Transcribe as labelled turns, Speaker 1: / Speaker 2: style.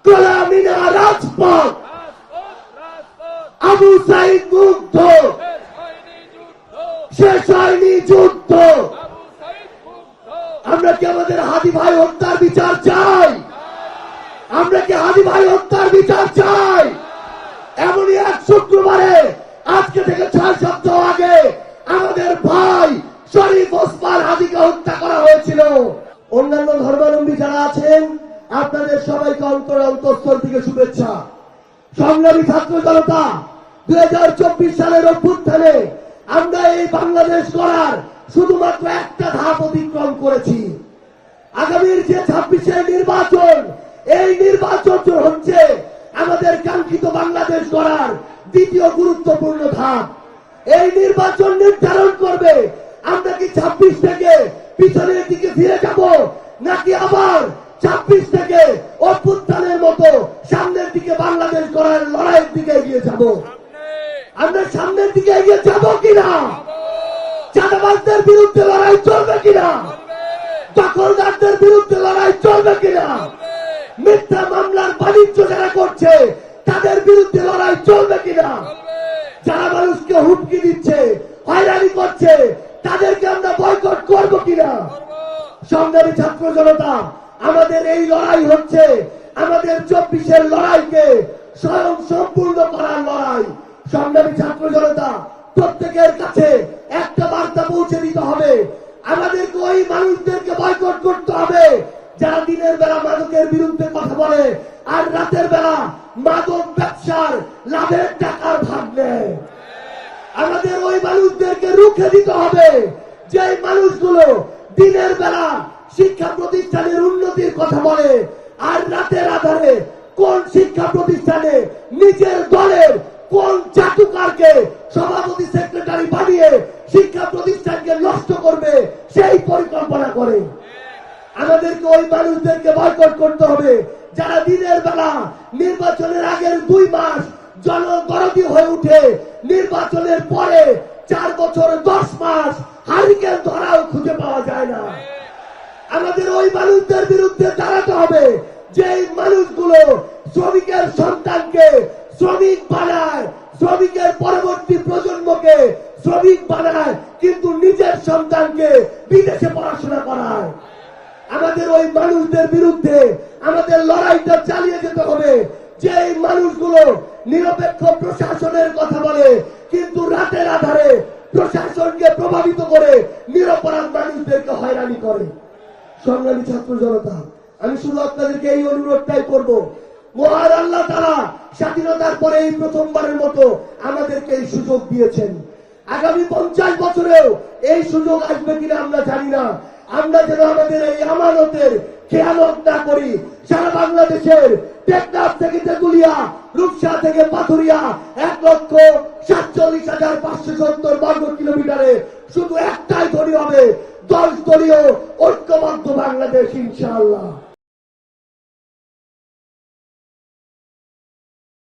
Speaker 1: গোলামিনা রাজপথ, আবু সাইদ মুগ্ধ, শেষ হয়নি যুদ্ধ। আমরা কি আমাদের হাদি ভাই হত্যার বিচার চাই? আমরা কি হাদি ভাই হত্যার বিচার চাই? এমনই এক শুক্রবারে আজকে থেকে 6 সপ্তাহ আগে আমাদের ভাই শরীফ ওসমান হাদিকে হত্যা করা হয়েছিল। অন্যান্য ধর্মাবলম্বী যারা আছেন আপনাদের সবাইকে অন্তঃস্থল থেকে শুভেচ্ছা। সংগ্রামী ছাত্র জনতা, 2024 সালের অভ্যুত্থানে আমরা এই বাংলাদেশ গড়ার শুধুমাত্র একটা ধাপ অতিক্রম করেছি। আগামীর যে 26-এর নির্বাচন, এই নির্বাচন হচ্ছে আমাদের কাঙ্ক্ষিত বাংলাদেশ গড়ার দ্বিতীয় গুরুত্বপূর্ণ ধাপ। এই নির্বাচন নির্ধারণ করবে আমরা কি 26 থেকে পিছনের দিকে ফিরে যাব, নাকি আবার 26 থেকে অভ্যুত্থানের মতো সামনের দিকে বাংলাদেশ গড়ার লড়াইয়ের দিকে এগিয়ে যাব। আমরা সামনের দিকে এগিয়ে যাব কিনা? চাঁদাবাজদের বিরুদ্ধে লড়াই চলবে কিনা? দখলদারদের বিরুদ্ধে লড়াই চলবে কিনা? মিথ্যা মামলার বাণিজ্য যারা করছে তাদের বিরুদ্ধে লড়াই চলবে কিনা? যারা মানুষকে হুমকি দিচ্ছে, হয়রানি করছে, তাদেরকে আমরা বয়কট করব কিনা? সংগ্রামী ছাত্র জনতা, আমাদের এই লড়াই হচ্ছে আমাদের 24-এর লড়াইকে স্বয়ং সম্পূর্ণ করার লড়াই। সংগ্রামী ছাত্র জনতা, প্রত্যেকের কাছে একটা বার্তা পৌঁছে দিতে হবে। আমাদেরকে ওই মানুষদেরকে বয়কট করতে হবে যারা দিনের বেলা মাদকের বিরুদ্ধে কথা বলে আর রাতের বেলা মাদক ব্যবসার লাভের টাকার ভাগ নেয়। আমাদের ওই মানুষদেরকে রুখে দিতে হবে যে মানুষগুলো দিনের বেলা শিক্ষা প্রতিষ্ঠানের উন্নতির কথা বলে আর রাতের আধারে কোন শিক্ষা প্রতিষ্ঠানে নিজের দলের কোন চাটুকারকে সভাপতি সেক্রেটারি বানিয়ে শিক্ষা প্রতিষ্ঠানকে নষ্ট করবে সেই পরিকল্পনা করে। আমাদেরকে ওই মানুষদেরকে বয়কট করতে হবে যারা দিনের বেলা নির্বাচনের আগের 2 মাস জনদরদী হয়ে উঠে নির্বাচনের পরে 4 বছর 10 মাস হারিকেন ধরাও খুঁজে পাওয়া যায় না। আমাদের ওই মানুষদের বিরুদ্ধে দাঁড়াতে হবে যে মানুষগুলো শ্রমিকের সন্তানকে শ্রমিক বানায়, শ্রমিকের পরবর্তী প্রজন্মকে শ্রমিক বানায়, কিন্তু নিজের সন্তানকে বিদেশে পড়াশোনা করায়। আমাদের ওই মানুষদের বিরুদ্ধে আমাদের লড়াইটা চালিয়ে যেতে হবে। যে মানুষগুলো নিরপেক্ষ প্রশাসনের কথা বলে কিন্তু রাতের আধারে প্রশাসনকে প্রভাবিত করে নিরপরাধ মানুষদেরকে হয়রানি করে। সংগ্রামী ছাত্র জনতা, আমি শুধু আপনাদেরকে এই অনুরোধটাই করব, মহান আল্লাহ তাআলা স্বাধীনতার পরে এই প্রথমবারের মতো আমাদেরকে এই সুযোগ দিয়েছেন। আগামী 50 বছরেও এই সুযোগ আসবে কিনা আমরা জানি না। আমরা যেন আমাদের এই আমানতের খেয়ানত না করি। সারা বাংলাদেশের টেকনাফ থেকে তেঁতুলিয়া, রূপসা থেকে পাথুরিয়া 1,47,570 বর্গ কিলোমিটারে শুধু একটাই দড়ি হবে, 10 দলীয় ঐক্যবদ্ধ বাংলাদেশ ইনশাআল্লাহ।